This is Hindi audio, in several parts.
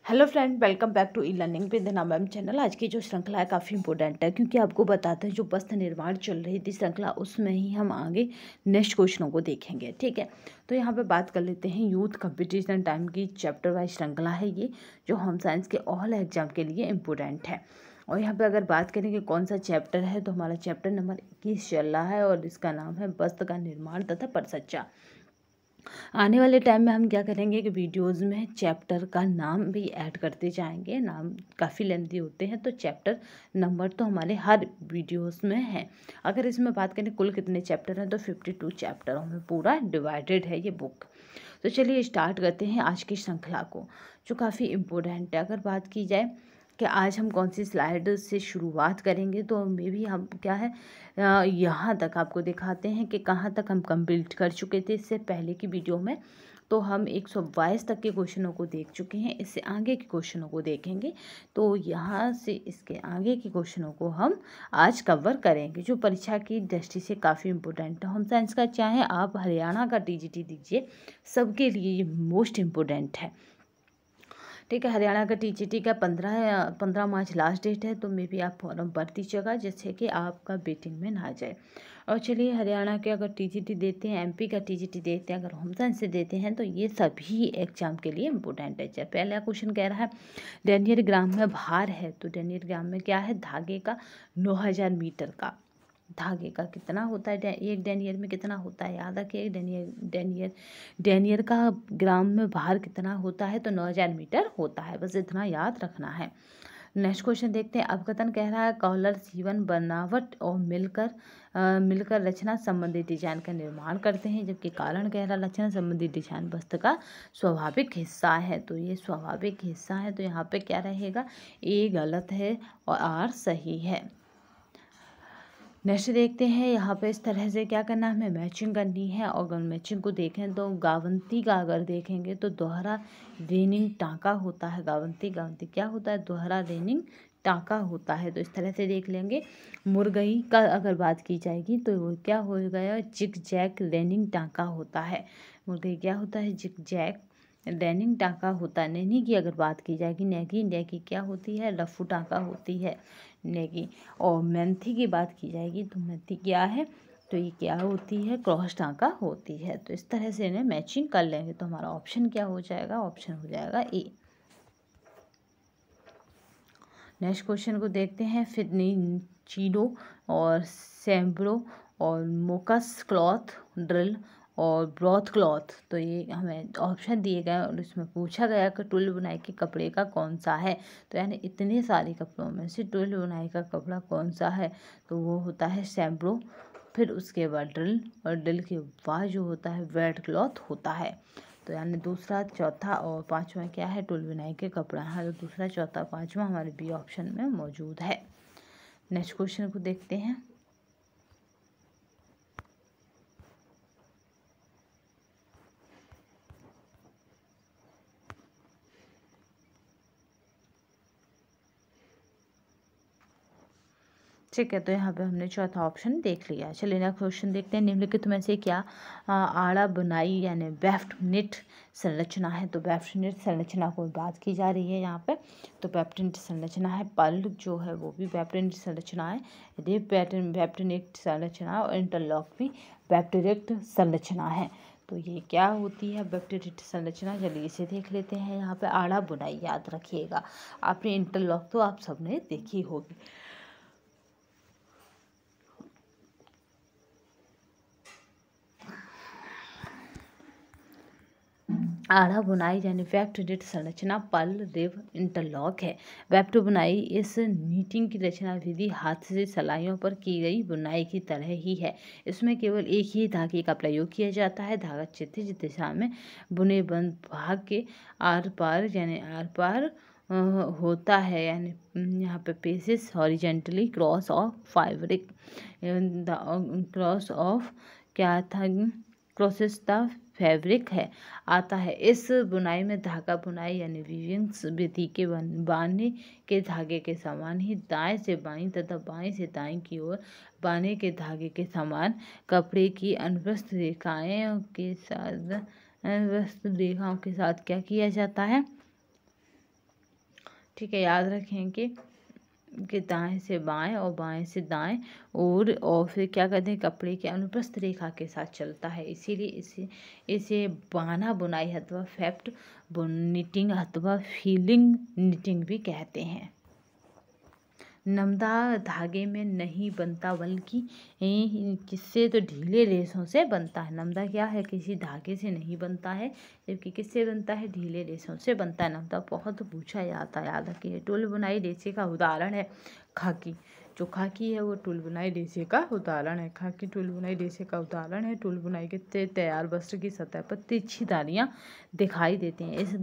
Hello friend, welcome back to e learning with the ma'am channel. आज की जो श्रृंखला है काफ़ी इंपॉर्टेंट है, क्योंकि आपको बताते हैं जो वस्त्र निर्माण चल रही थी श्रृंखला, उसमें ही हम आगे नेक्स्ट क्वेश्चनों को देखेंगे। ठीक है, तो यहाँ पे बात कर लेते हैं यूथ कंपटीशन टाइम की चैप्टर वाइज श्रृंखला है ये, जो होम साइंस के ऑल एग्जाम के लिए इम्पोर्टेंट है। और यहाँ पे अगर बात करें कि कौन सा चैप्टर है, तो हमारा चैप्टर नंबर 21 चल रहा है और इसका नाम है वस्त्र का निर्माण तथा परिचर्चा। आने वाले टाइम में हम क्या करेंगे कि वीडियोस में चैप्टर का नाम भी ऐड करते जाएंगे। नाम काफ़ी लेंथी होते हैं, तो चैप्टर नंबर तो हमारे हर वीडियोस में है। अगर इसमें बात करें कुल कितने चैप्टर हैं, तो 52 चैप्टरों में पूरा डिवाइडेड है ये बुक। तो चलिए स्टार्ट करते हैं आज की श्रृंखला को, जो काफ़ी इम्पोर्टेंट है। अगर बात की जाए कि आज हम कौन सी स्लाइड से शुरुआत करेंगे, तो मे भी हम क्या है यहाँ तक आपको दिखाते हैं कि कहाँ तक हम कंप्लीट कर चुके थे इससे पहले की वीडियो में। तो हम 122 तक के क्वेश्चनों को देख चुके हैं, इससे आगे के क्वेश्चनों को देखेंगे। तो यहाँ से इसके आगे के क्वेश्चनों को हम आज कवर करेंगे, जो परीक्षा की दृष्टि से काफ़ी इंपॉर्टेंट है। होम साइंस का चाहे आप हरियाणा का टीजीटी दीजिए, सबके लिए ये मोस्ट इम्पोर्टेंट है। ठीक है, हरियाणा का टीजीटी का 15 मार्च लास्ट डेट है, तो मे भी आप फॉर्म भर दीजिएगा, जिससे कि आपका वेटिंग में ना जाए। और चलिए, हरियाणा के अगर टीजीटी देते हैं, एमपी का टीजीटी देते हैं, अगर होम साइंस से देते हैं, तो ये सभी एग्जाम के लिए इम्पोर्टेंट है। चाहे पहला क्वेश्चन कह रहा है डेनियर ग्राम में भार है, तो डेनियर ग्राम में क्या है, धागे का 9000 मीटर का धागे का कितना होता है, एक डेनियर में कितना होता है, याद रखिए। डेनियर का ग्राम में भार कितना होता है, तो 9000 मीटर होता है, बस इतना याद रखना है। नेक्स्ट क्वेश्चन देखते हैं। अवकथन कह रहा है कॉलर सीवन बनावट और मिलकर रचना संबंधी डिजाइन का निर्माण करते हैं, जबकि कारण कह रहा रचना संबंधी डिजाइन वस्त्र का स्वाभाविक हिस्सा है। तो ये स्वाभाविक हिस्सा है, तो यहाँ पे क्या रहेगा, ए गलत है और आर सही है। नेक्स्ट देखते हैं। यहाँ पे इस तरह से क्या करना है, हमें मैचिंग करनी है। और अगर मैचिंग को देखें तो गावंती का अगर देखेंगे तो दोहरा रेनिंग टाँका होता है। गावंती क्या होता है, दोहरा रेनिंग टाँका होता है। तो इस तरह से देख लेंगे। मुरगई का अगर बात की जाएगी तो वो क्या हो गया, जिग जैग रेनिंग टाँका होता है। मुरगई क्या होता है, जिग जैग रेनिंग टाँका होता है। नैनी की अगर बात की जाएगी, नेगी क्या होती है, लफ्फू टाँका होती है नेगी। और मेंथी की बात की जाएगी तो मेंथी क्या है, तो ये क्या होती है, क्रॉस टाँका होती है। तो इस तरह से इन्हें मैचिंग कर लेंगे, तो हमारा ऑप्शन क्या हो जाएगा, ऑप्शन हो जाएगा ए। नेक्स्ट क्वेश्चन को देखते हैं। फिनिचीडो और सैम्ब्रो और मोकस क्लॉथ ड्रिल और ब्रॉथ क्लॉथ, तो ये हमें ऑप्शन दिए गए और इसमें पूछा गया कि टुल बुनाई के कपड़े का कौन सा है। तो यानी इतने सारे कपड़ों में से टुल बुनाई का कपड़ा कौन सा है, तो वो होता है सैम्ब्रो, फिर उसके बाद ड्रिल, और ड्रिल के बाद जो होता है वेट क्लॉथ होता है। तो यानी दूसरा, चौथा और पांचवा क्या है, टुल बुनाई के कपड़ा है। तो दूसरा, चौथा, पांचवा हमारे बी ऑप्शन में मौजूद है। नेक्स्ट क्वेश्चन को देखते हैं। ठीक है, तो यहाँ पे हमने चौथा ऑप्शन देख लिया। चलिए नेक्स्ट क्वेश्चन देखते हैं। निम्नलिखित में से क्या आड़ा बुनाई यानी वेफ्ट निट संरचना है। तो वेफ्ट निट संरचना को बात की जा रही है यहाँ पे। तो वेफ्ट निट संरचना है, पल जो है वो भी वेफ्ट निट संरचना है, रेप वेफ्ट निट संरचना, और इंटरलॉक भी वेफ्ट निट संरचना है। तो ये क्या होती है वेफ्ट निट संरचना, चलिए इसे देख लेते हैं। यहाँ पे आड़ा बुनाई याद रखिएगा, आपने इंटरलॉक तो आप सबने देखी होगी। आड़ा बुनाई यानी वेफ्ट निट संरचना पल रिव इंटरलॉक है। वेफ्ट बुनाई इस नीटिंग की रचना विधि हाथ से सलाइयों पर की गई बुनाई की तरह ही है। इसमें केवल एक ही धागे का प्रयोग किया जाता है। धागा क्षैतिज दिशा में बुने बंद भाग के आर पार होता है, यानी यहाँ पे pieces horizontally cross of fabric, cross of क्या था, क्रॉसेस द फैब्रिक है आता है। इस बुनाई में धागा बुनाई यानी वीविंग्स विधि के बाने के धागे के समान ही दाएं से बाईं तथा बाईं से दाईं की ओर बाने के धागे के समान कपड़े की अनुप्रस्थ रेखाओं के साथ क्या किया जाता है, ठीक है, याद रखें कि दाएं से बाएं और बाएं से दाएं, और फिर क्या कहते हैं, कपड़े के अनुप्रस्थ रेखा के साथ चलता है। इसीलिए इसे बाना बुनाई अथवा फेफ्ट निटिंग अथवा फीलिंग निटिंग भी कहते हैं। नमदा धागे में नहीं बनता, बल्कि किससे, तो ढीले रेशों से बनता है। नमदा क्या है, किसी धागे से नहीं बनता है, जबकि किससे बनता है, ढीले रेशों से बनता है। नमदा बहुत पूछा जाता है, याद रखिए। टूल बुनाई रेशे का उदाहरण है खाकी। जो खाकी है वो टूल बुनाई रेशे का उदाहरण है। खाकी टूल बुनाई रेशे का उदाहरण है। टूल बुनाई के तैयार वस्त्र की सतह पर तिरछी धारियाँ दिखाई देती हैं। इस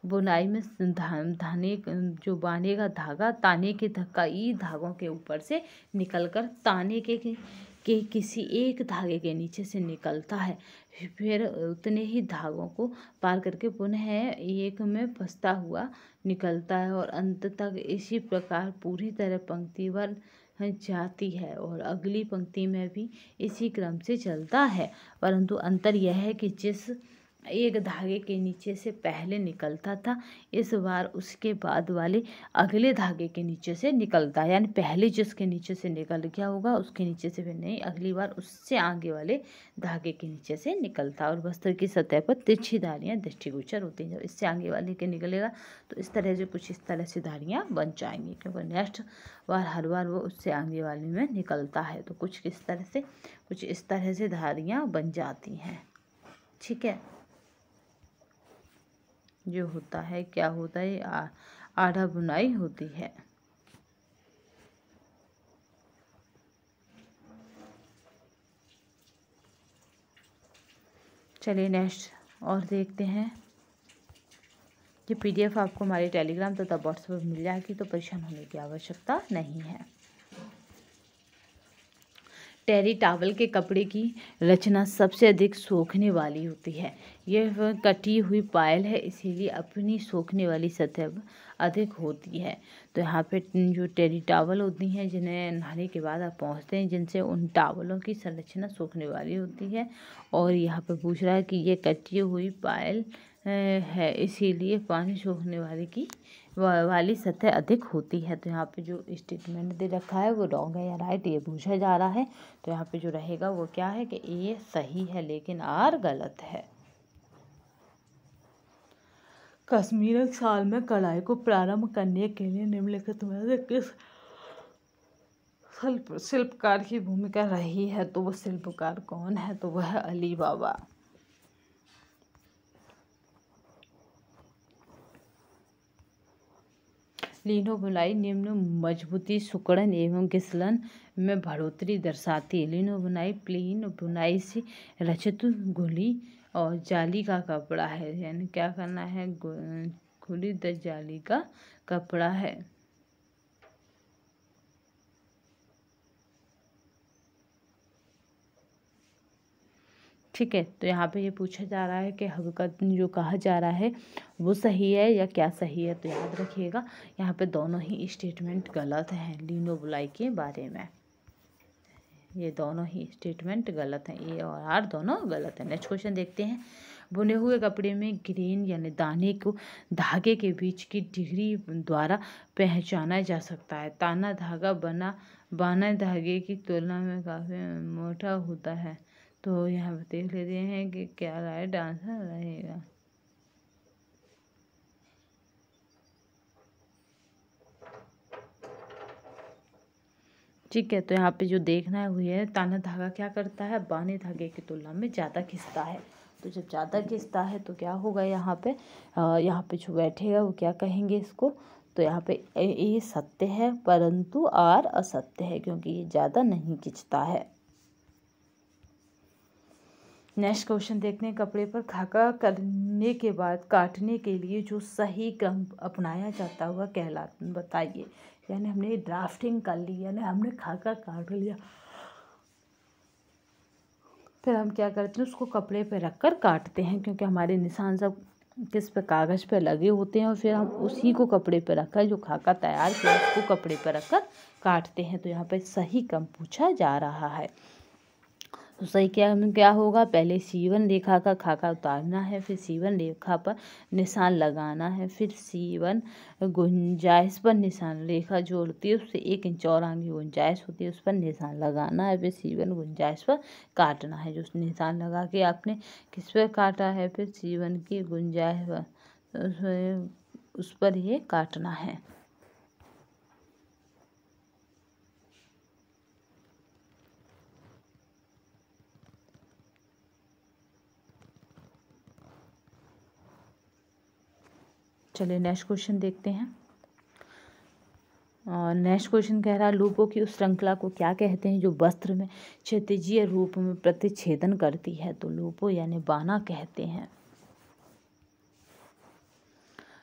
बुनाई में धाने जो बाने का धागा ताने के कई धागों के ऊपर से निकलकर ताने के किसी एक धागे के नीचे से निकलता है, फिर उतने ही धागों को पार करके पुनः एक में फंसता हुआ निकलता है, और अंत तक इसी प्रकार पूरी तरह पंक्तिबद्ध जाती है, और अगली पंक्ति में भी इसी क्रम से चलता है। परंतु अंतर यह है कि जिस एक धागे के नीचे से पहले निकलता था, इस बार उसके बाद वाले अगले धागे के नीचे से निकलता है। यानी पहले जिसके नीचे से निकल गया होगा उसके नीचे से फिर नहीं, अगली बार उससे आगे वाले धागे के नीचे से निकलता है। और वस्त्र की सतह पर तिरछी धारियाँ दृष्टिगोचर होती हैं। जब इससे आगे वाले के निकलेगा तो इस तरह से कुछ इस तरह से धारियाँ बन जाएंगी, क्योंकि नेक्स्ट बार हर बार वो उससे आगे वाले में निकलता है। तो कुछ इस तरह से धारियाँ बन जाती हैं। ठीक है, जो होता है, क्या होता है, आड़ा बुनाई होती है। चलिए नेक्स्ट और देखते हैं। ये PDF आपको हमारे टेलीग्राम तथा व्हाट्सएप पर मिल जाएगी, तो परेशान होने की आवश्यकता नहीं है। टेरी टॉवल के कपड़े की रचना सबसे अधिक सोखने वाली होती है। यह कटी हुई पायल है, इसीलिए अपनी सोखने वाली सतह अधिक होती है। तो यहाँ पे जो टेरी टॉवल होती हैं, जिन्हें नहाने के बाद आप पहुँचते हैं, जिनसे उन टॉवलों की संरचना सोखने वाली होती है। और यहाँ पे पूछ रहा है कि ये कटी हुई पायल है, इसीलिए पानी सोखने वाली सतह अधिक होती है। तो यहाँ पे जो स्टेटमेंट दे रखा है वो रॉन्ग है या राइट, ये पूछा जा रहा है। तो यहाँ पे जो रहेगा वो क्या है कि ए सही है, लेकिन आर गलत है। कश्मीरी शाल में कढ़ाई को प्रारंभ करने के लिए निम्नलिखित में से किस शिल्पकार की भूमिका रही है? तो वो शिल्पकार कौन है? तो वह अली बाबा। लिनो बुनाई निम्न मजबूती, सिकुड़न एवं घिसलन में बढ़ोतरी दर्शाती है। लिनो बुनाई प्लेन बुनाई से रचित गुली और जाली का कपड़ा है। यानी क्या करना है, खुली जाली का कपड़ा है। ठीक है, तो यहाँ पे ये पूछा जा रहा है कि हकीकत जो कहा जा रहा है वो सही है या क्या सही है। तो याद रखिएगा, यहाँ पे दोनों ही स्टेटमेंट गलत हैं लिनो बुनाई के बारे में। ये दोनों ही स्टेटमेंट गलत हैं, ए और आर दोनों गलत हैं। नेक्स्ट क्वेश्चन देखते हैं। बुने हुए कपड़े में ग्रेन यानी दाने को धागे के बीच की डिग्री द्वारा पहचाना जा सकता है। ताना धागा बाना धागे की तुलना में काफ़ी मोटा होता है। तो यहाँ पे देख लेते हैं कि क्या राइट आंसर रहेगा। ठीक है, तो यहाँ पे जो देखना है हुई है, ताना धागा क्या करता है, बाने धागे की तुलना में ज़्यादा खिंचता है। तो जब ज़्यादा खिंचता है तो क्या होगा, यहाँ पे जो बैठेगा वो क्या कहेंगे इसको। तो यहाँ पे ए सत्य है, परंतु आर असत्य है, क्योंकि ये ज़्यादा नहीं खिंचता है। नेक्स्ट क्वेश्चन देखते हैं। कपड़े पर खाका करने के बाद काटने के लिए जो सही क्रम अपनाया जाता हुआ बताइए। यानी हमने ड्राफ्टिंग कर ली, यानी हमने खाका काट लिया, फिर हम क्या करते हैं, उसको कपड़े पे रख कर काटते हैं, क्योंकि हमारे निशान सब किस पे, कागज़ पे लगे होते हैं, और फिर हम उसी को कपड़े पे रखकर जो खाका तैयार किया उसको कपड़े पे रख कर काटते हैं। तो यहाँ पे सही क्रम पूछा जा रहा है। तो सही क्या होगा, पहले C1 रेखा का खाका उतारना है, फिर C1 रेखा पर निशान लगाना है, फिर C1 गुंजाइश पर निशान, रेखा जोड़ती है उससे 1 इंच और आगे गुंजाइश होती है उस पर निशान लगाना है, फिर C1 गुंजाइश पर काटना है। जो निशान लगा के आपने किस पर काटा है, फिर C1 की गुंजाइश पर उस पर ये काटना है। चलिए नेक्स्ट क्वेश्चन देखते हैं। और नेक्स्ट क्वेश्चन कह रहा है लूपों की उस श्रृंखला को क्या कहते हैं जो वस्त्र में क्षैतिजीय रूप में प्रतिच्छेदन करती है। तो लूपों यानी बाना कहते हैं।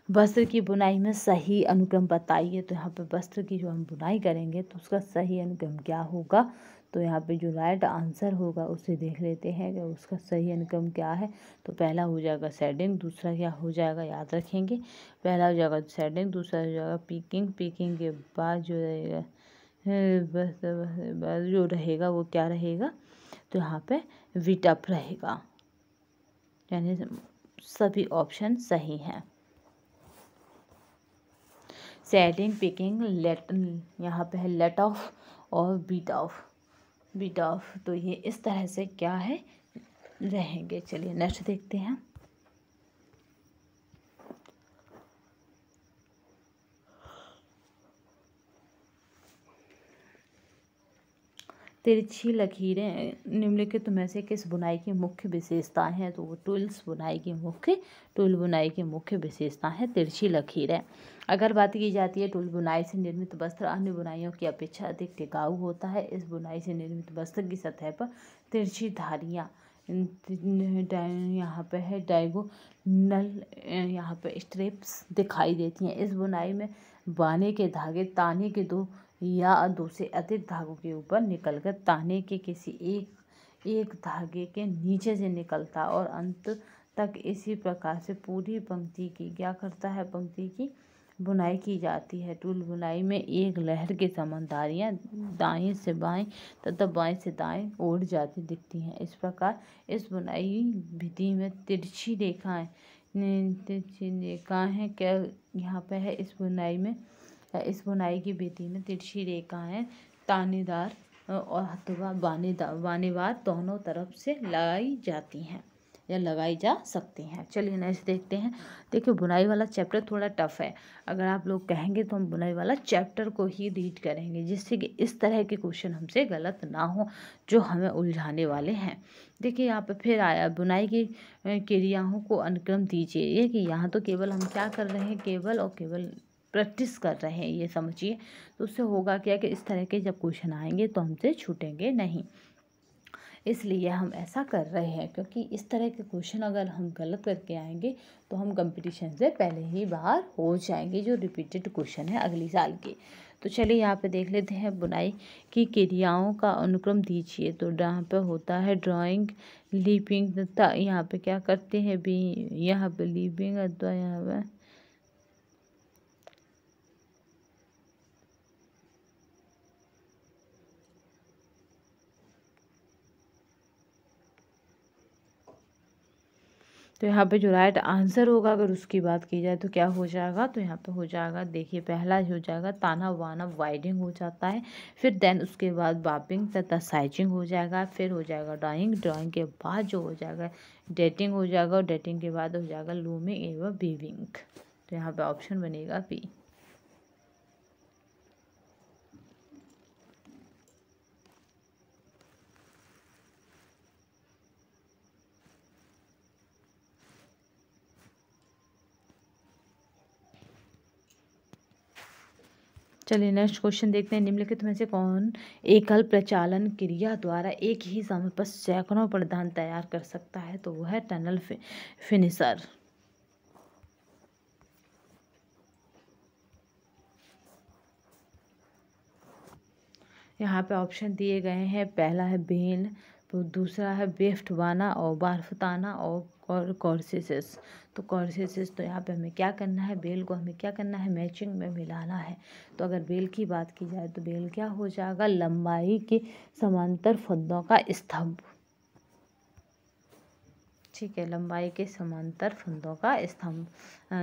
वस्त्र की बुनाई में सही अनुक्रम बताइए। तो यहाँ पे वस्त्र की जो हम बुनाई करेंगे तो उसका सही अनुक्रम क्या होगा। तो यहाँ पे जो राइट आंसर होगा उसे देख लेते हैं कि उसका सही अनुक्रम क्या है। तो पहला हो जाएगा शेडिंग, दूसरा क्या हो जाएगा याद रखेंगे, पहला हो जाएगा शेडिंग, दूसरा हो जाएगा पीकिंग, पीकिंग के बाद जो रहेगा बस जो रहेगा वो क्या रहेगा। तो यहाँ पे वीटअप रहेगा, यानी सभी ऑप्शन सही हैं। शेडिंग, पिकिंग, लेट, यहाँ पे है लेट ऑफ और बीट ऑफ। तो ये इस तरह से क्या है रहेंगे। चलिए नेक्स्ट देखते हैं। तिरछी लकीरें निम्नलिखित में से किस बुनाई की मुख्य विशेषताएं हैं। तो वो टूल बुनाई की मुख्य विशेषता है तिरछी लकीरें। अगर बात की जाती है टूल बुनाई से निर्मित वस्त्र अन्य बुनाइयों की अपेक्षा अधिक टिकाऊ होता है। इस बुनाई से निर्मित वस्त्र की सतह पर तिरछी धारियाँ यहाँ पे है डायगोनल, यहाँ पे स्ट्रिप्स दिखाई देती हैं। इस बुनाई में बाने के धागे ताने के दो या दो से अधिक धागों के ऊपर निकलकर ताने के किसी एक धागे के नीचे से निकलता और अंत तक इसी प्रकार से पूरी पंक्ति की क्या करता है, पंक्ति की बुनाई की जाती है। टूल बुनाई में एक लहर के समान धारियाँ दाएं से बाएं तथा बाएं से दाएं ओर जाती दिखती हैं। इस प्रकार इस बुनाई विधि में तिरछी रेखाएं क्या यहाँ पे है। इस बुनाई की विधि में तिरछी रेखाएं तानेदार और अथवा बानेवार दोनों तरफ से लगाई जाती हैं या लगाई जा सकती हैं। चलिए नेक्स्ट देखते हैं। देखिए बुनाई वाला चैप्टर थोड़ा टफ है। अगर आप लोग कहेंगे तो हम बुनाई वाला चैप्टर को ही रीड करेंगे जिससे कि इस तरह के क्वेश्चन हमसे गलत ना हो जो हमें उलझाने वाले हैं। देखिए यहाँ पे फिर आया बुनाई की क्रियाओं को अनुक्रम दीजिए। ये कि यहाँ तो केवल हम क्या कर रहे हैं, केवल प्रैक्टिस कर रहे हैं, ये समझिए। तो उससे होगा क्या कि इस तरह के जब क्वेश्चन आएंगे तो हमसे छूटेंगे नहीं, इसलिए हम ऐसा कर रहे हैं। क्योंकि इस तरह के क्वेश्चन अगर हम गलत करके आएंगे तो हम कंपटीशन से पहले ही बाहर हो जाएंगे, जो रिपीटेड क्वेश्चन है अगली साल के। तो चलिए यहाँ पे देख लेते हैं बुनाई की क्रियाओं का अनुक्रम दीजिए। तो यहाँ पे होता है ड्राइंग, लीपिंग तथा यहाँ पे क्या करते हैं भी, यहाँ पे लीपिंग अथवा यहाँ पे तो यहाँ पे जो राइट आंसर होगा अगर उसकी बात की जाए तो क्या हो जाएगा। तो यहाँ पे हो जाएगा, देखिए पहला हो जाएगा ताना बाना वाइडिंग हो जाता है, फिर देन उसके बाद बापिंग तथा साइजिंग हो जाएगा, फिर हो जाएगा ड्राइंग के बाद जो हो जाएगा डेटिंग हो जाएगा, और डेटिंग के बाद हो जाएगा लूमिंग एवं वीविंग। तो यहाँ पे ऑप्शन बनेगा बी। चलिए नेक्स्ट क्वेश्चन देखते हैं। निम्नलिखित में से कौन एकल प्रचालन क्रिया द्वारा एक ही समय पर सैकड़ों परिधान तैयार कर सकता है। तो वो है टनल फिनिशर। यहाँ पे ऑप्शन दिए गए हैं, पहला है बेल, तो दूसरा है बेफ्टवाना और बारफताना और कॉर्सेसिस। तो कॉर्सेसिस, तो यहाँ पे हमें क्या करना है, बेल को हमें क्या करना है, मैचिंग में मिलाना है। तो अगर बेल की बात की जाए तो बेल क्या हो जाएगा, लंबाई के समांतर फंदों का स्तंभ। ठीक है। लंबाई के समांतर फंदों का स्तंभ,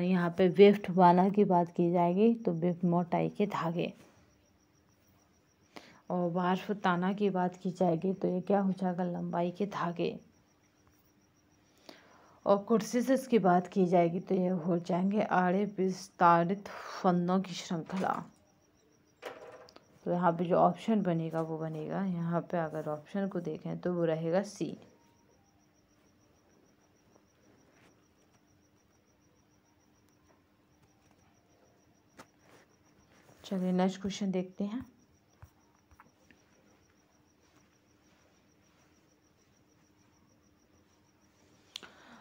यहाँ पे वेफ्ट वाला की बात की जाएगी तो वेफ्ट मोटाई के धागे, और वार्फ ताना की बात की जाएगी तो ये क्या हो जाएगा, लंबाई के धागे, और कुर्सिसिस की बात की जाएगी तो ये हो जाएंगे आड़े विस्तारित फंदों की श्रृंखला। तो यहाँ पे जो ऑप्शन बनेगा वो बनेगा, यहाँ पे अगर ऑप्शन को देखें तो वो रहेगा सी। चलिए नेक्स्ट क्वेश्चन देखते हैं।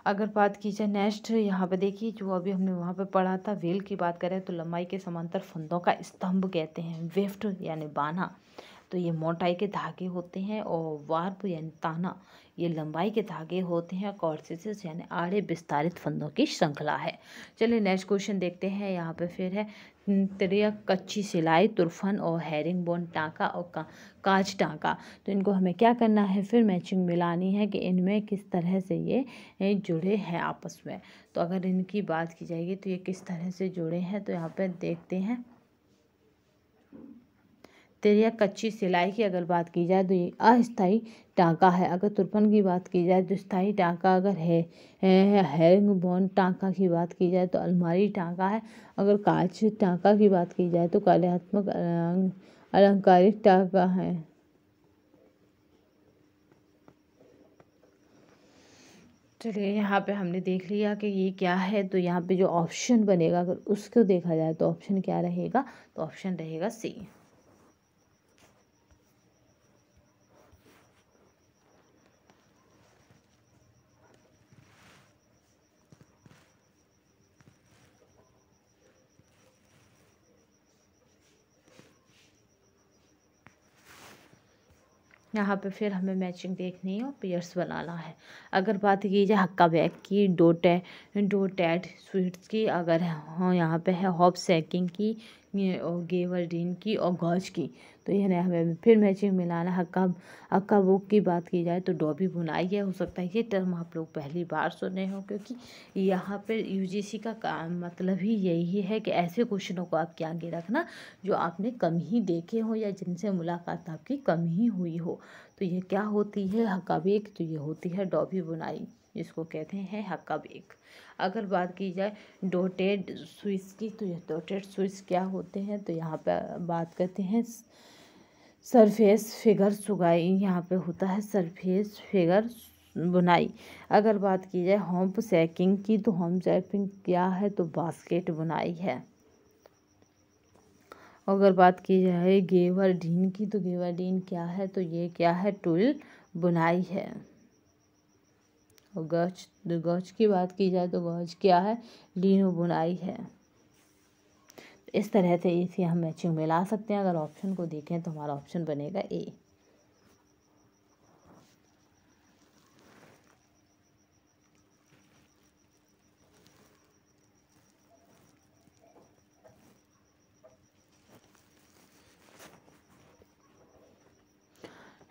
अगर बात की जाए नेक्स्ट, यहाँ पे देखिए जो अभी हमने वहाँ पे पढ़ा था, वेल की बात करें तो लंबाई के समांतर फंदों का स्तंभ कहते हैं, वेफ्ट यानी बाना तो ये मोटाई के धागे होते हैं, और वार्प यानी ताना ये लंबाई के धागे होते हैं, कॉर्सिस यानी आड़े विस्तारित फंदों की श्रृंखला है। चलिए नेक्स्ट क्वेश्चन देखते हैं। यहाँ पे फिर है त्रियक, कच्ची सिलाई, तुरफन और हेरिंग बोन टाँका और काज टाँका। तो इनको हमें क्या करना है, फिर मैचिंग मिलानी है कि इनमें किस तरह से ये जुड़े हैं आपस में। तो अगर इनकी बात की जाएगी तो ये किस तरह से जुड़े हैं, तो यहाँ पे देखते हैं। तिर्यक कच्ची सिलाई की अगर बात की जाए तो ये अस्थाई टाँका है। अगर तुरपन की बात की जाए तो स्थाई टाँका। अगर हैरिंग बोन टाँका की बात की जाए तो अलमारी टाँका है। अगर कांच टाँका की बात की जाए तो कलात्मक अलंकारिक टाँका है। चलिए यहाँ पे हमने देख लिया कि ये क्या है, तो यहाँ पे जो ऑप्शन बनेगा अगर उसको देखा जाए तो ऑप्शन क्या रहेगा, तो ऑप्शन रहेगा सी। यहाँ पे फिर हमें मैचिंग देखनी है और पेयर्स बनाना है। अगर बात की जाए हक्का बैग की, डोटेड स्वीट्स की, अगर हाँ यहाँ पे है हॉप सैकिंग की, और गेवर्डीन की और गॉज की, तो ये हमें फिर मैचिंग मिलाना है। हक्का बुक की बात की जाए तो डॉबी बुनाई है। हो सकता है ये टर्म आप लोग पहली बार सुने हो, क्योंकि यहाँ पर यूजीसी का काम मतलब ही यही है कि ऐसे क्वेश्चनों को आपके आगे रखना जो आपने कम ही देखे हो या जिनसे मुलाकात आपकी कम ही हुई हो। तो ये क्या होती है, हक्का बेक, तो ये होती है डॉबी बुनाई, जिसको कहते हैं हक्का बेक। अगर बात की जाए डोटेड स्विच की, तो ये डोटेड स्विच क्या होते हैं, तो यहाँ पे बात करते हैं सरफेस फिगर सुगाई, यहाँ पे होता है सरफेस फिगर बुनाई। अगर बात की जाए होम सैकिंग की, तो होम सैकिंग क्या है, तो बास्केट बुनाई है। अगर बात की जाए गेवर्डीन की, तो गेवर्डीन क्या है, तो ये क्या है, टूल बुनाई है। और गज की बात की जाए तो गज क्या है, लीनो बुनाई है। इस तरह से इसे हम मैचिंग मिला सकते हैं। अगर ऑप्शन को देखें तो हमारा ऑप्शन बनेगा ए।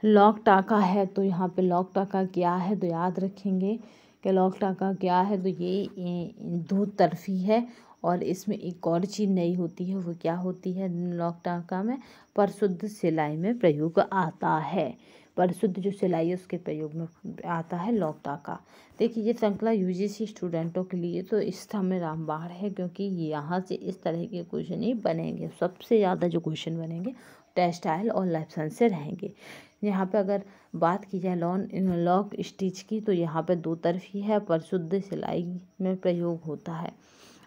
लॉक टाँका है, तो यहाँ पे लॉक टाँका क्या है, तो याद रखेंगे कि लॉक टाँका क्या है, तो ये दो तरफी है, और इसमें एक और चीज़ नई होती है, वो क्या होती है, लॉक टाँका में परिशुद्ध सिलाई में प्रयोग आता है। परिशुद्ध जो सिलाई है उसके प्रयोग में आता है लॉक टाँका। देखिए ये श्रृंखला यूजीसी स्टूडेंटों के लिए तो इस समय रामबाण है, क्योंकि यहाँ से इस तरह के क्वेश्चन ही बनेंगे। सबसे ज़्यादा जो क्वेश्चन बनेंगे टेक्सटाइल और लाइफ साइंस से रहेंगे। यहाँ पे अगर बात की जाए लॉक स्टिच की, तो यहाँ पे दो तरफी है, परिशुद्ध सिलाई में प्रयोग होता है।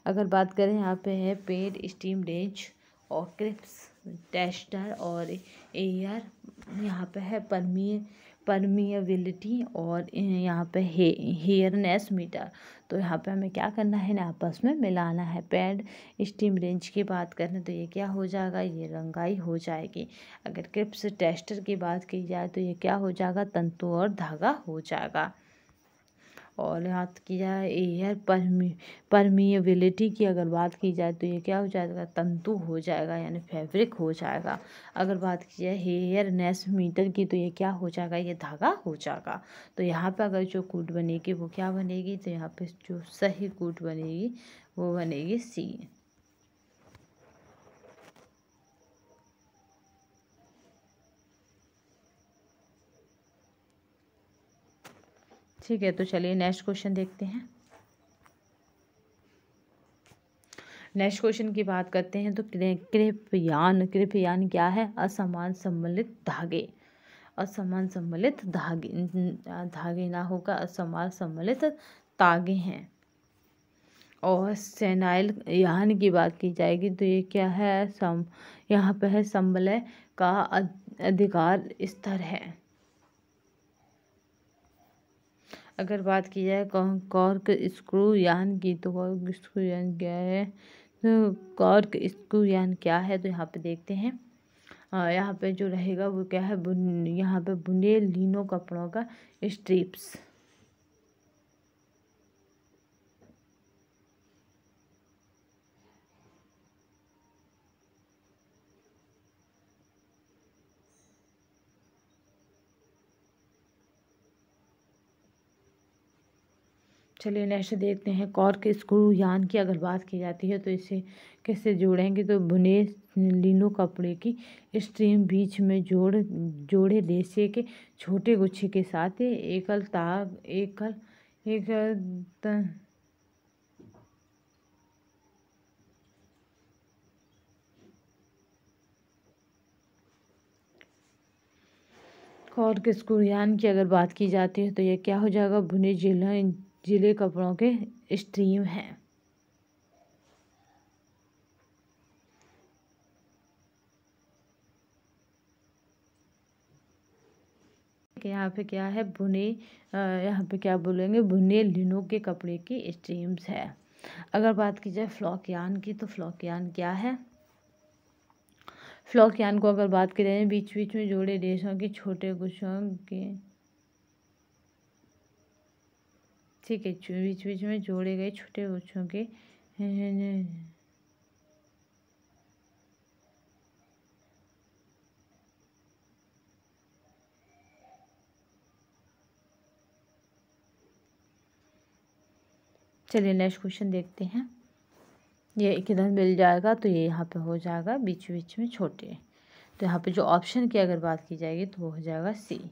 अगर बात करें यहाँ पे है पेड, स्टीम रेंज और क्रिप्स टेस्टर और एयर, यहाँ पे है परमिएबिलिटी, और यहाँ पे हेयरनेस मीटर। तो यहाँ पे हमें क्या करना है ना, आपस में मिलाना है। पैड स्टीम रेंज की बात करें तो ये क्या हो जाएगा, ये रंगाई हो जाएगी। अगर क्रिप्स टेस्टर की बात की जाए तो ये क्या हो जाएगा, तंतु और धागा हो जाएगा। और बात की जाए एयर परमिएबिलिटी की अगर बात की जाए तो ये क्या हो जाएगा, तंतु हो जाएगा यानी फैब्रिक हो जाएगा। अगर बात की जाए हेयरनेस मीटर की तो ये क्या हो जाएगा, ये धागा हो जाएगा। तो यहाँ पे अगर जो कूट बनेगी वो क्या बनेगी, तो यहाँ पे जो सही कूट बनेगी वो बनेगी सी। ठीक है, तो चलिए नेक्स्ट क्वेश्चन देखते हैं। नेक्स्ट क्वेश्चन की बात करते हैं तो कृपयान क्या है, असमान सम्मिलित धागे। असमान सम्मिलित धागे ना होगा, असमान सम्मिलित तागे हैं। और सेनाइल यान की बात की जाएगी तो ये क्या है, यहाँ पे है संबलय का अधिकार स्तर है। अगर बात की जाए कॉर्क स्क्रू यान की तो कॉर्क स्क्रू यान क्या है, तो कॉर्क स्क्रू यान क्या है, तो यहाँ पे देखते हैं। यहाँ पे जो रहेगा वो क्या है, यहाँ पे बुने लीनो कपड़ों का स्ट्रिप्स। चलिए नेक्स्ट देखते हैं। कॉर्क स्क्रू यान की अगर बात की जाती है तो इसे कैसे जोड़ेंगे, तो बुने लीनो कपड़े की स्ट्रीम बीच में जोड़े रेशे के छोटे गुच्छे के साथ एकल ताग एकल कॉर्क स्क्रू यान की अगर बात की जाती है तो ये क्या हो जाएगा, बुने जिले कपड़ों के स्ट्रीम हैं। यहाँ पे क्या है, यहाँ पे क्या बोलेंगे, बुने लिनो के कपड़े की स्ट्रीम्स है। अगर बात की जाए फ्लॉक यान की तो फ्लॉक यान क्या है, फ्लॉक यान को अगर बात की जाए बीच बीच में जोड़े रेशों के छोटे गुच्छों के, ठीक है, बीच बीच में जोड़े गए छोटे गुच्छों के चलिए नेक्स्ट क्वेश्चन देखते हैं। ये किधर मिल जाएगा, तो ये यहाँ पे हो जाएगा बीच बीच में छोटे। तो यहाँ पे जो ऑप्शन की अगर बात की जाएगी तो वो हो जाएगा सी।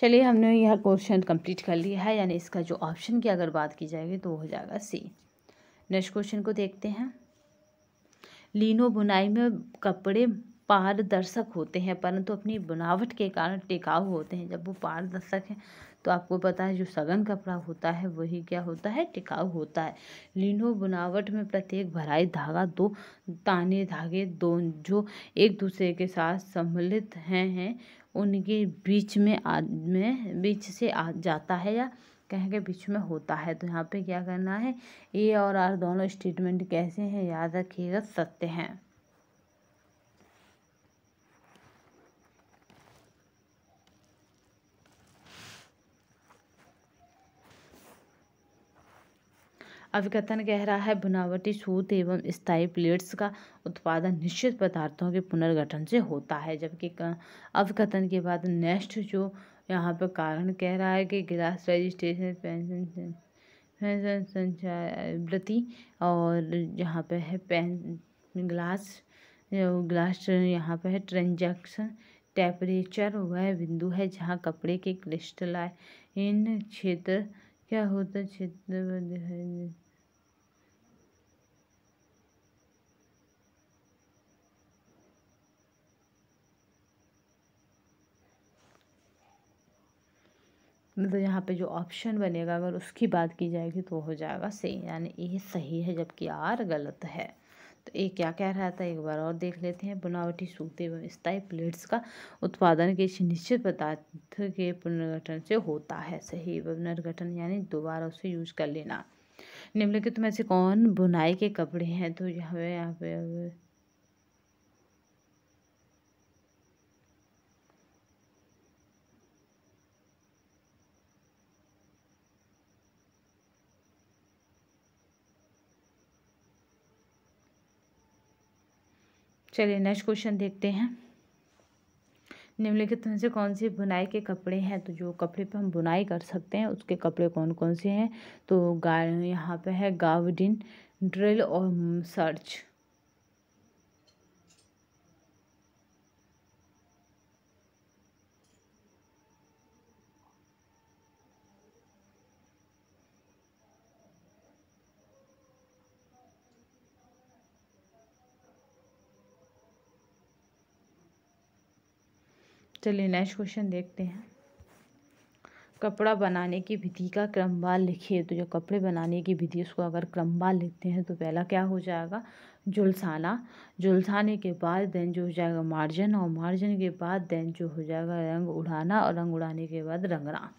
चलिए हमने यह क्वेश्चन कंप्लीट कर लिया है, यानी इसका जो ऑप्शन की अगर बात की जाएगी तो वो हो जाएगा सी। नेक्स्ट क्वेश्चन को देखते हैं। लीनो बुनाई में कपड़े पारदर्शक होते हैं परंतु अपनी बनावट के कारण टिकाऊ होते हैं। जब वो पारदर्शक हैं तो आपको पता है जो सघन कपड़ा होता है वही क्या होता है, टिकाऊ होता है। लीनो बुनावट में प्रत्येक भराई धागा दो ताने धागे दो जो एक दूसरे के साथ सम्मिलित हैं उनके बीच से आ जाता है या कहेंगे बीच में होता है। तो यहाँ पे क्या करना है, ए और आर दोनों स्टेटमेंट कैसे हैं याद रखिएगा, सत्य हैं। अभिकथन कह रहा है बनावटी सूत एवं स्थायी प्लेट्स का उत्पादन निश्चित पदार्थों के पुनर्गठन से होता है। जबकि अभिकथन के बाद नेक्स्ट जो यहाँ पर कारण कह रहा है कि ग्लास रजिस्ट्रेशन फैशन संचावृत्ति और यहाँ पे है ग्लास यहाँ पे है ट्रांजैक्शन टेम्परेचर वह बिंदु है जहाँ कपड़े के क्रिस्टलाइन क्षेत्र क्या होता है, क्षेत्र दिखाई मतलब यहाँ पे जो ऑप्शन बनेगा अगर उसकी बात की जाएगी तो हो जाएगा सही, यानी ये सही है जबकि आर गलत है। तो एक क्या कह रहा था, एक बार और देख लेते हैं। बनावटी सूते एवं स्थायी प्लेट्स का उत्पादन किसी निश्चित पदार्थ के पुनर्गठन से होता है। सही, पुनर्गठन यानी दोबारा उसे यूज कर लेना। निम्नलिखित में से कौन बुनाई के कपड़े हैं? तो यहाँ पे चलिए नेक्स्ट क्वेश्चन देखते हैं। निम्नलिखित में से कौन सी बुनाई के कपड़े हैं? तो जो कपड़े पे हम बुनाई कर सकते हैं उसके कपड़े कौन कौन से हैं? तो यहाँ पे है गावडिन, ड्रिल और सर्च। चलिए नेक्स्ट क्वेश्चन देखते हैं। कपड़ा बनाने की विधि का क्रमवार लिखिए। तो जो कपड़े बनाने की विधि उसको अगर क्रमवार लिखते हैं तो पहला क्या हो जाएगा, जुलसाना। जुलसाने के बाद देन जो हो जाएगा मार्जिन, और मार्जिन के बाद देन जो हो जाएगा रंग उड़ाना, और रंग उड़ाने के बाद रंगना।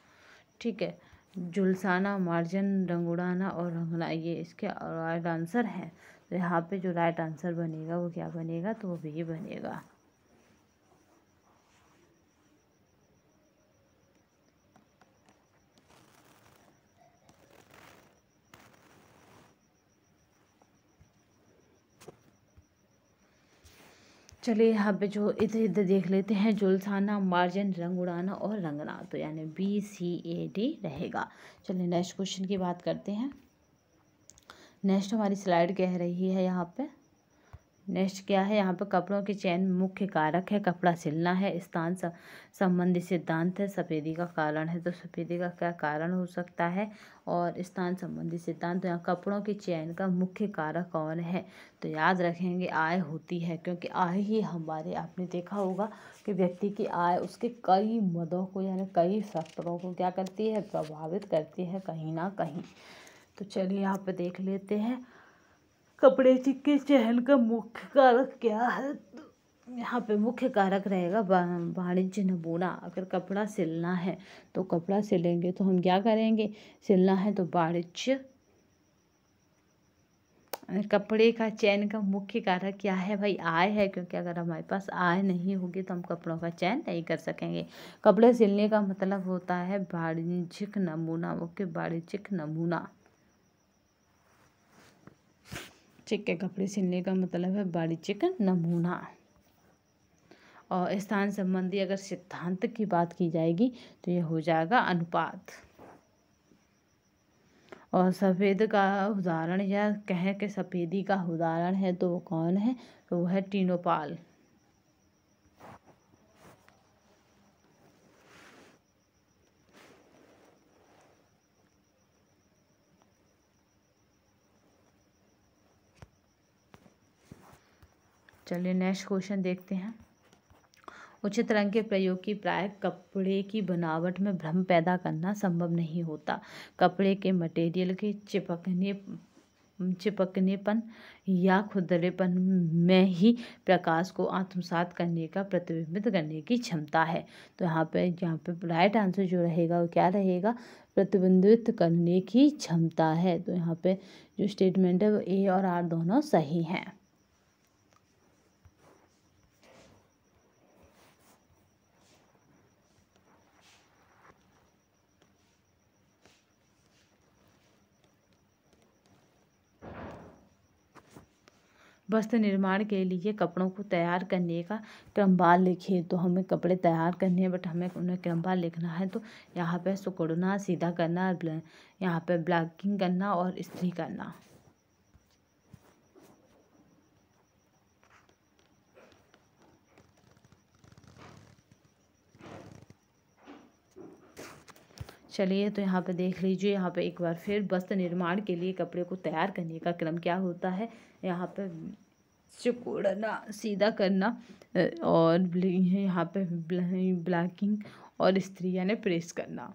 ठीक है, जुलसाना, मार्जिन, रंग उड़ाना और रंगना, ये इसके राइट आंसर है। तो यहाँ पे जो राइट आंसर बनेगा वो क्या बनेगा, तो वो भी बनेगा। चलिए यहाँ पे जो इधर इधर देख लेते हैं। जुलसाना, मार्जिन, रंग उड़ाना और रंगना, तो यानी BCAD रहेगा। चलिए नेक्स्ट क्वेश्चन की बात करते हैं। नेक्स्ट हमारी स्लाइड कह रही है यहाँ पे, नेक्स्ट क्या है यहाँ पे, कपड़ों की चैन मुख्य कारक है, कपड़ा सिलना है, स्थान संबंधी सिद्धांत है, सफ़ेदी का कारण है। तो सफ़ेदी का क्या कारण हो सकता है, और स्थान संबंधी सिद्धांत। तो यहाँ कपड़ों की चैन का मुख्य कारक कौन है? तो याद रखेंगे आय होती है, क्योंकि आय ही हमारे, आपने देखा होगा कि व्यक्ति की आय उसके कई मदों को यानी कई फैक्टरों को क्या करती है, प्रभावित करती है कहीं ना कहीं। तो चलिए यहाँ पे देख लेते हैं, कपड़े के चहल का मुख्य कारक क्या है? तो यहाँ पे मुख्य कारक रहेगा वाणिज्य नमूना। अगर कपड़ा सिलना है तो कपड़ा सिलेंगे तो हम क्या करेंगे, सिलना है तो वाणिज्य। कपड़े का चयन का मुख्य कारक क्या है भाई, आय है, क्योंकि अगर हमारे पास आय नहीं होगी तो हम कपड़ों का चयन नहीं कर सकेंगे। कपड़े सिलने का मतलब होता है वाणिज्यिक नमूना, मुख्य वाणिज्यिक नमूना। ठीक है, कपड़े सिलने का मतलब है वाणिज्यिक नमूना। और स्थान संबंधी अगर सिद्धांत की बात की जाएगी तो ये हो जाएगा अनुपात। और सफ़ेद का उदाहरण या कहें कि सफ़ेदी का उदाहरण है तो वो कौन है, तो वो है टीनोपाल। चलिए नेक्स्ट क्वेश्चन देखते हैं। उचित रंग के प्रयोग की प्राय कपड़े की बनावट में भ्रम पैदा करना संभव नहीं होता। कपड़े के मटेरियल के चिपकनेपन या खुरदरेपन में ही प्रकाश को आत्मसात करने का, प्रतिबिंबित करने की क्षमता है। तो यहाँ पे राइट आंसर जो रहेगा वो क्या रहेगा, प्रतिबिंबित करने की क्षमता है। तो यहाँ पे जो स्टेटमेंट है वो A और R दोनों सही हैं। वस्त्र निर्माण के लिए कपड़ों को तैयार करने का क्रमवार लिखिए। तो हमें कपड़े तैयार करने हैं बट हमें उन्हें क्रमवार लिखना है। तो यहाँ पे सिकुड़ना, सीधा करना, यहाँ पे ब्लैकिंग करना और इस्त्री करना। चलिए तो यहाँ पे देख लीजिए, यहाँ पे एक बार फिर वस्त्र निर्माण के लिए कपड़े को तैयार करने का क्रम क्या होता है। यहाँ पे सिकुड़ना, सीधा करना, और यहाँ पे ब्लैकिंग और इस्त्री यानी प्रेस करना।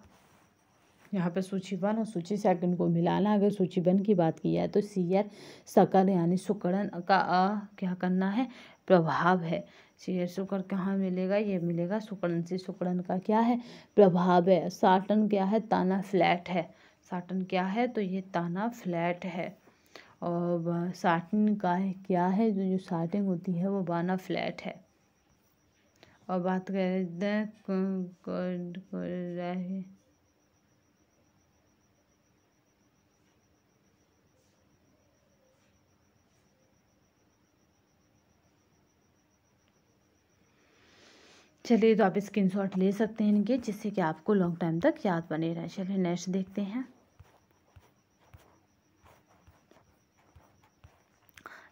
यहाँ पे सूची 1 और सूची 2 को मिलाना। अगर सूची 1 की बात की जाए तो सीयर शकल यानी सुकड़न का क्या करना है, प्रभाव है। सीयर शुक्र कहाँ मिलेगा, ये मिलेगा सुकड़न से। सुकड़न का क्या है, प्रभाव है। साटन क्या है, ताना फ्लैट है। साटन क्या है, तो ये ताना फ्लैट है। और साटन का है क्या है, जो साटिंग होती है वो बाना फ्लैट है। और बात करते हैं चलिए, तो आप स्क्रीनशॉट ले सकते हैं इनके, जिससे कि आपको लॉन्ग टाइम तक याद बने रहे। चलिए नेक्स्ट देखते हैं।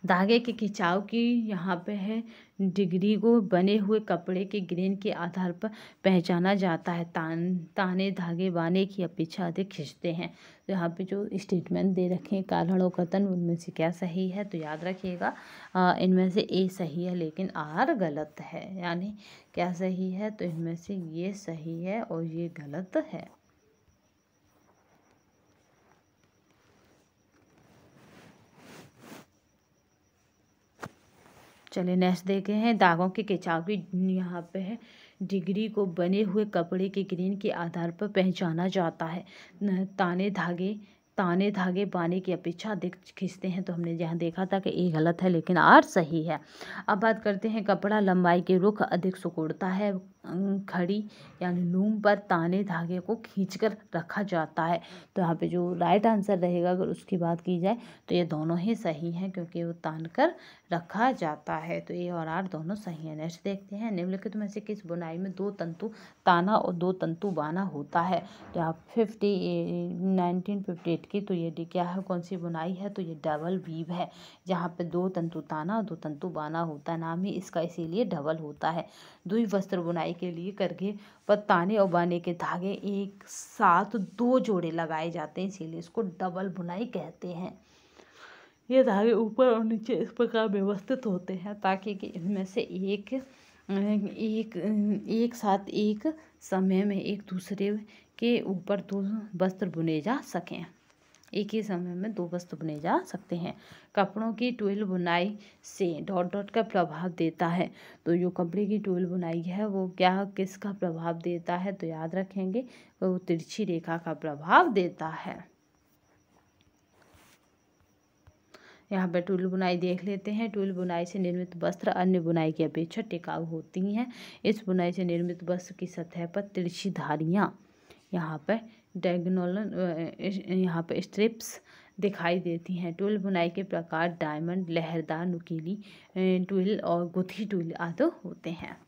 धागे के खिंचाव की यहाँ पे है डिग्री को बने हुए कपड़े के ग्रेन के आधार पर पहचाना जाता है। ताने धागे बाने की अपेक्षा अधिक खींचते हैं। तो यहाँ पे जो स्टेटमेंट दे रखे हैं कारण और कथन, उनमें से क्या सही है, तो याद रखिएगा इनमें से ए सही है लेकिन आर गलत है। यानी क्या सही है, तो इनमें से ये सही है और ये गलत है। चलिए नेक्स्ट देखे हैं। दागों के खिंचाव की यहाँ पे है डिग्री को बने हुए कपड़े के ग्रेन के आधार पर पहचाना जाता है। ताने धागे बाने की अपेक्षा अधिक खींचते हैं। तो हमने यहाँ देखा था कि ए गलत है लेकिन आर सही है। अब बात करते हैं, कपड़ा लंबाई के रुख अधिक सिकुड़ता है। खड़ी यानी लूम पर ताने धागे को खींचकर रखा जाता है। तो यहाँ पे जो राइट आंसर रहेगा अगर उसकी बात की जाए तो ये दोनों ही सही हैं, क्योंकि वो तान कर रखा जाता है। तो ए और आर दोनों सही है। नेक्स्ट देखते हैं, निम्नलिखित में से किस बुनाई में 2 तंतु ताना और 2 तंतु बाना होता है। तो आप 1958 की, तो ये क्या है, कौन सी बुनाई है, तो ये डबल वीव है, जहाँ पे 2 तंतु ताना और 2 तंतु बाना होता है। नाम ही इसका इसीलिए डबल होता है। दुई वस्त्र बुनाई के लिए करघे पर ताने और बाने के धागे एक साथ 2 जोड़े लगाए जाते हैं, इसीलिए इसको डबल बुनाई कहते हैं। ये धागे ऊपर और नीचे इस प्रकार व्यवस्थित होते हैं ताकि कि इनमें से एक साथ एक समय में एक दूसरे के ऊपर 2 वस्त्र बुने जा सकें। एक ही समय में 2 वस्त्र बुने जा सकते हैं। कपड़ों की ट्विल बुनाई से डॉट डॉट का प्रभाव देता है। तो जो कपड़े की ट्विल बुनाई है वो क्या किसका प्रभाव देता है, तो याद रखेंगे वो तिरछी रेखा का प्रभाव देता है। यहाँ पर ट्विल बुनाई देख लेते हैं। ट्विल बुनाई से निर्मित वस्त्र अन्य बुनाई की अपेक्षा टिकाऊ होती हैं। इस बुनाई से निर्मित वस्त्र की सतह पर तिरछी धारियाँ, यहाँ पर डायगोनल, यहाँ पर स्ट्रिप्स दिखाई देती हैं। ट्विल बुनाई के प्रकार डायमंड, लहरदार, नुकीली ट्विल और गुथी ट्विल आदि होते हैं।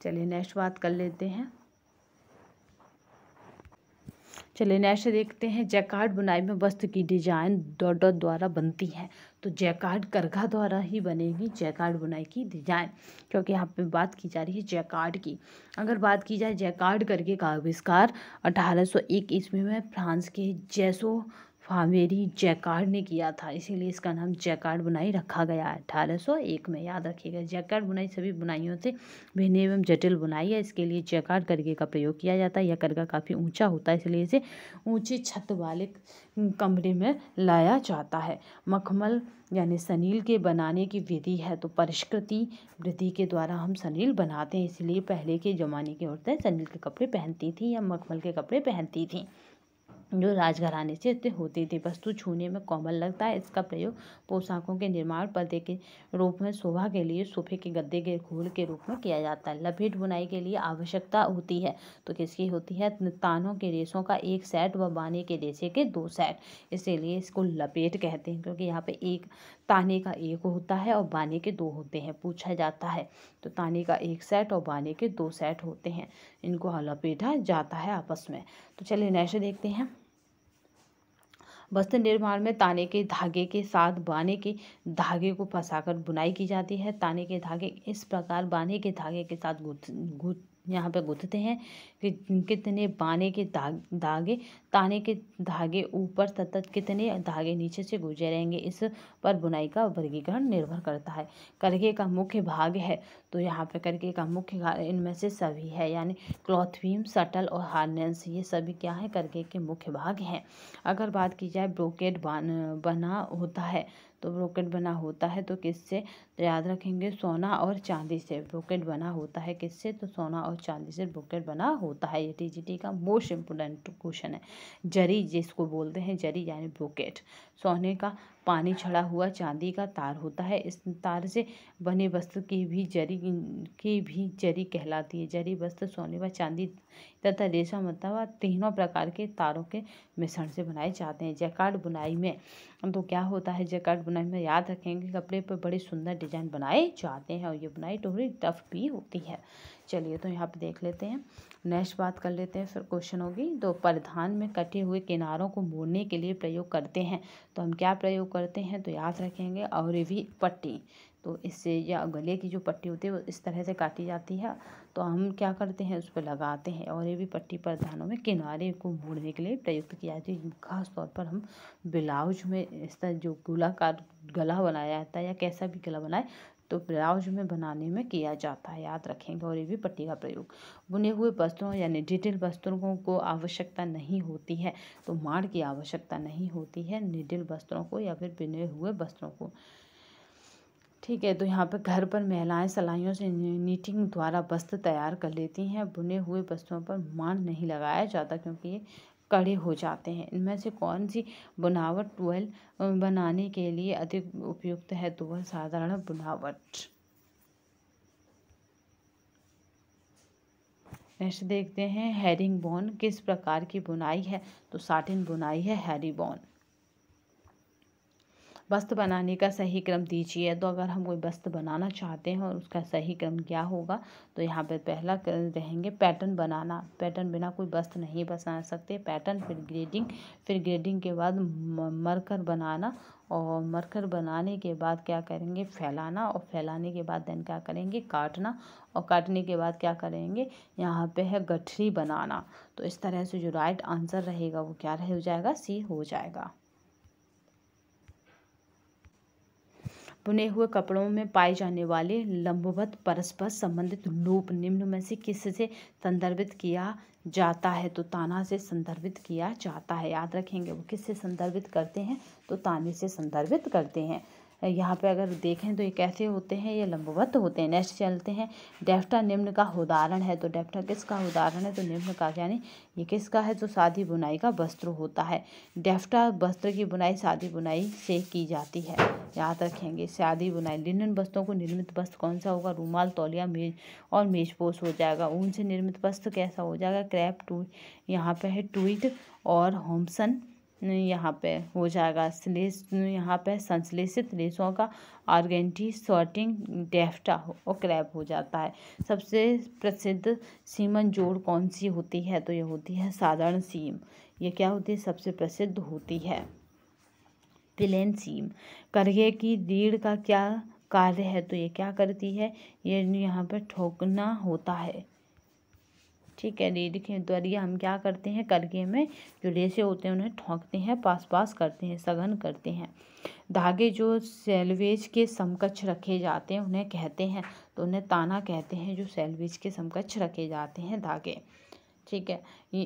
चलिए नेक्स्ट बात कर लेते हैं। चलिए नेक्स्ट देखते हैं, जैकार्ड बुनाई में वस्त्र की डिजाइन डॉट डॉट द्वारा बनती है। तो जैकार्ड करघा द्वारा ही बनेगी जैकार्ड बुनाई की डिजाइन, क्योंकि यहाँ पे बात की जा रही है जैकार्ड की। अगर बात की जाए जैकार्ड करघे का आविष्कार 1801 ईस्वी में फ्रांस के जैसो फावेरी जैकार्ड ने किया था, इसीलिए इसका नाम जैकार्ड बुनाई रखा गया है 1801 में। याद रखिएगा, जैकार्ड बुनाई सभी बुनाइयों से भिन्न एवं जटिल बुनाई है। इसके लिए जैकार्ड करघे का प्रयोग किया जाता है। यह करघा काफ़ी ऊंचा होता है, इसलिए इसे ऊंची छत वाले कमरे में लाया जाता है। मखमल यानी सनील के बनाने की विधि है। तो परिष्कृति विधि के द्वारा हम सनील बनाते हैं, इसलिए पहले के ज़माने की औरतें सनील के कपड़े पहनती थी या मखमल के कपड़े पहनती थी, जो राजघराने से होती थी। वस्तु छूने में कोमल लगता है। इसका प्रयोग पोशाकों के निर्माण, पर्दे के रूप में, शोभा के लिए, सोफे के गद्दे के खोल के रूप में किया जाता है। लपेट बुनाई के लिए आवश्यकता होती है। तो किसकी होती है, तानों के रेशों का एक सेट व बाने के रेशे के 2 सेट, इसीलिए इसको लपेट कहते हैं, क्योंकि यहाँ पे एक ताने का 1 होता है और बाने के 2 होते हैं। पूछा जाता है तो ताने का 1 सेट और बाने के 2 सेट होते हैं, इनको लपेटा जाता है आपस में। तो चलिए नेक्स्ट देखते हैं। वस्त्र निर्माण में ताने के धागे के साथ बाने के धागे को फंसाकर बुनाई की जाती है। ताने के धागे इस प्रकार बाने के धागे के साथ यहाँ पे गुथते हैं कि कितने ताने के धागे ऊपर तथा कितने धागे नीचे से गुजरेंगे, इस पर बुनाई का वर्गीकरण निर्भर करता है। करघे का मुख्य भाग है, तो यहाँ पे करघे का मुख्य भाग इनमें से सभी है, यानी क्लॉथ बीम, शटल और हार्नेस, ये सभी क्या है, करघे के मुख्य भाग हैं। अगर बात की जाए ब्रोकेड बना होता है, तो ब्रोकेड बना होता है तो किससे, तो याद रखेंगे सोना और चांदी से। ब्रोकेड बना होता है किससे, तो सोना और चांदी से ब्रोकेड बना होता है। ये टीजीटी का मोस्ट इम्पोर्टेंट क्वेश्चन है। जरी जिसको बोलते हैं जरी यानी ब्रोकेड, सोने का पानी छड़ा हुआ चांदी का तार होता है। इस तार से बने वस्त्र की भी जरी कहलाती है। जरी वस्त्र सोने व चांदी तथा रेशम अथवा तीनों प्रकार के तारों के मिश्रण से बनाए जाते हैं। जैकार्ड बुनाई में तो क्या होता है, जैकार्ड बुनाई में याद रखेंगे कपड़े पर बड़े सुंदर डिजाइन बनाए जाते हैं और ये बुनाई थोड़ी टफ भी होती है। चलिए तो यहाँ पे देख लेते हैं, नेक्स्ट बात कर लेते हैं, फिर क्वेश्चन होगी। तो परिधान में कटे हुए किनारों को मोड़ने के लिए प्रयोग करते हैं, तो हम क्या प्रयोग करते हैं, तो याद रखेंगे अवरिवी पट्टी। तो इससे या गले की जो पट्टी होती है वो इस तरह से काटी जाती है, तो हम क्या करते हैं, उस पर लगाते हैं। और ये भी पट्टी परिधानों में किनारे को मोड़ने के लिए प्रयुक्त किया जाती है। खास तौर पर हम ब्लाउज में इस तरह जो गोलाकार गला बनाया जाता है या कैसा भी गला बनाए, तो ब्लाउज में बनाने में किया जाता है, याद रखेंगे। और ये भी पट्टी का प्रयोग बुने हुए वस्त्रों यानी डिटेल वस्त्रों को आवश्यकता नहीं होती है, तो माड़ की आवश्यकता नहीं होती है निडिल वस्त्रों को या फिर बुने हुए वस्त्रों को। ठीक है, तो यहाँ पर घर पर महिलाएं सिलाइयों से नीटिंग द्वारा वस्त्र तैयार कर लेती हैं। बुने हुए वस्त्रों पर मांड नहीं लगाया जाता क्योंकि ये कड़े हो जाते हैं। इनमें से कौन सी बुनावट टुवेल बनाने के लिए अधिक उपयुक्त है, तो वह साधारण बुनावट। नेक्स्ट देखते हैं, हेरिंगबोन किस प्रकार की बुनाई है, तो साटिन बुनाई है हेरिंगबोन। वस्त्र बनाने का सही क्रम दीजिए, तो अगर हम कोई वस्त्र बनाना चाहते हैं और उसका सही क्रम क्या होगा, तो यहाँ पे पहला रहेंगे पैटर्न बनाना। पैटर्न बिना कोई वस्त्र नहीं बना सकते। पैटर्न, फिर ग्रेडिंग के बाद मरकर बनाना, और मरकर बनाने के बाद क्या करेंगे, फैलाना, और फैलाने के बाद देन क्या करेंगे, काटना, और काटने के बाद क्या करेंगे, यहाँ पे है गठरी बनाना। तो इस तरह से जो राइट आंसर रहेगा वो क्या हो जाएगा, सी हो जाएगा। बुने हुए कपड़ों में पाए जाने वाले लंबवत परस्पर संबंधित लूप निम्न में से किससे संदर्भित किया जाता है, तो ताना से संदर्भित किया जाता है। याद रखेंगे वो किससे संदर्भित करते हैं, तो ताने से संदर्भित करते हैं। यहाँ पे अगर देखें तो ये कैसे होते हैं, ये लंबवत होते हैं। नेक्स्ट चलते हैं, डेफ्टा निम्न का उदाहरण है, तो डेफ्टा किसका उदाहरण है, तो निम्न का यानी ये किसका है, तो सादी बुनाई का वस्त्र होता है। डेफ्टा वस्त्र की बुनाई सादी बुनाई से की जाती है, याद रखेंगे। सादी बुनाई लिनन वस्त्रों को निर्मित वस्त्र कौन सा होगा, रूमाल, तौलिया, मेज और मेजपोश हो जाएगा। ऊन से निर्मित वस्त्र कैसा हो जाएगा, क्रैप, टू यहाँ पे है ट्वीट और होमसन, यहाँ पे हो जाएगा स्लेस, यहाँ पे संश्लेषित रेशों का आर्गेंटी, सॉर्टिंग, डेफ्टा और क्रैप हो जाता है। सबसे प्रसिद्ध सीमन जोड़ कौन सी होती है, तो ये होती है साधारण सीम। ये क्या होती है, सबसे प्रसिद्ध होती है प्लेन सीम। करघे की रीढ़ का क्या कार्य है, तो ये क्या करती है, ये यहाँ पे ठोकना होता है। ठीक है, रीढ़ के द्वारा हम क्या करते हैं, करघे में जो रेशे होते हैं उन्हें ठोकते हैं, पास करते हैं, सघन करते हैं। धागे जो सेल्वेज के समकक्ष रखे जाते हैं उन्हें कहते हैं, तो उन्हें ताना कहते हैं, जो सेल्वेज के समकक्ष रखे जाते हैं धागे। ठीक है, ये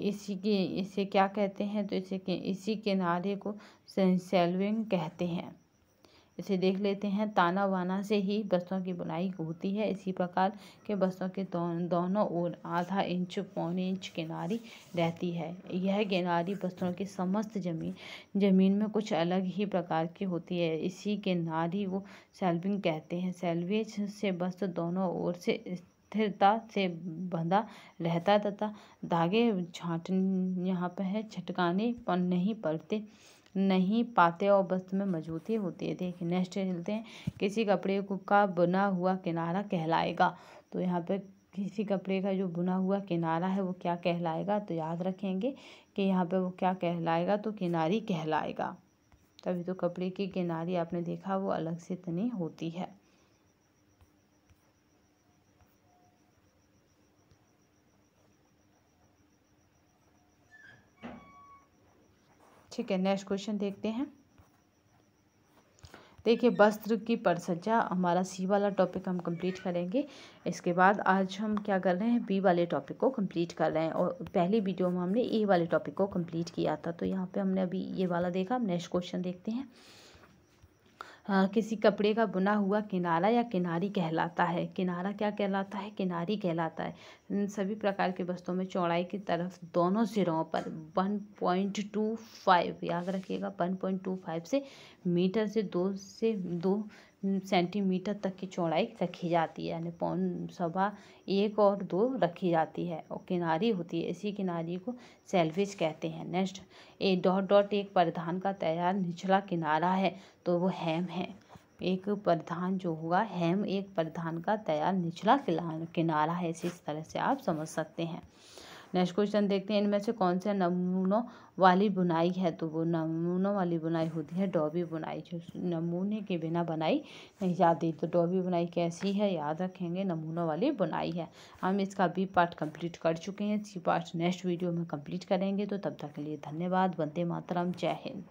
इसे क्या कहते हैं, तो इसी किनारे को सेल्विंग कहते हैं। इसे देख लेते हैं, ताना बाना से ही वस्त्रों की बुनाई होती है। इसी प्रकार के वस्त्रों के दोनों ओर आधा इंच पौने इंच किनारी रहती है। यह किनारी वस्त्रों की समस्त जमीन में कुछ अलग ही प्रकार की होती है। इसी किनारी को सेल्विंग कहते हैं। सेल्वेज से वस्त्र दोनों ओर से स्थिरता से बंधा रहता तथा धागे यहाँ पे है छटकाने पर नहीं पाते और वस्त्र में मजबूती होती है। देखिए नेक्स्ट चलते हैं, किसी कपड़े का बुना हुआ किनारा कहलाएगा, तो यहाँ पे किसी कपड़े का जो बुना हुआ किनारा है वो क्या कहलाएगा, तो याद रखेंगे कि यहाँ पे वो क्या कहलाएगा, तो किनारी कहलाएगा। तभी तो कपड़े की किनारी आपने देखा वो अलग से तनी होती है। ठीक है, नेक्स्ट क्वेश्चन देखते हैं। देखिए, वस्त्र की परिसज्जा हमारा सी वाला टॉपिक हम कंप्लीट करेंगे। इसके बाद आज हम क्या कर रहे हैं, बी वाले टॉपिक को कंप्लीट कर रहे हैं। और पहली वीडियो में हमने ए वाले टॉपिक को कंप्लीट किया था, तो यहाँ पे हमने अभी ये वाला देखा। हम नेक्स्ट क्वेश्चन देखते हैं। किसी कपड़े का बुना हुआ किनारा या किनारी कहलाता है। किनारा क्या कहलाता है, किनारी कहलाता है। इन सभी प्रकार के वस्तुओं में चौड़ाई की तरफ दोनों सिरों पर 1.25 याद रखिएगा, 1.25 से मीटर से 2 सेंटीमीटर तक की चौड़ाई रखी जाती है, यानी 1.25 और 2 रखी जाती है और किनारी होती है। इसी किनारी को सेल्वेज कहते हैं। नेक्स्ट, एक परिधान का तैयार निचला किनारा है, तो वो हेम है। एक परिधान जो होगा, हेम एक परिधान का तैयार निचला किनारा है। इस तरह से आप समझ सकते हैं। नेक्स्ट क्वेश्चन देखते हैं। इनमें से कौन से नमूनों वाली बुनाई है, तो वो नमूनों वाली बुनाई होती है डॉबी बुनाई, जो नमूने के बिना बनाई नहीं जाती। तो डॉबी बुनाई कैसी है, याद रखेंगे, नमूनों वाली बुनाई है। हम इसका बी पार्ट कंप्लीट कर चुके हैं। सी पार्ट नेक्स्ट वीडियो में कंप्लीट करेंगे। तो तब तक के लिए धन्यवाद। वंदे मातरम। जय हिंद।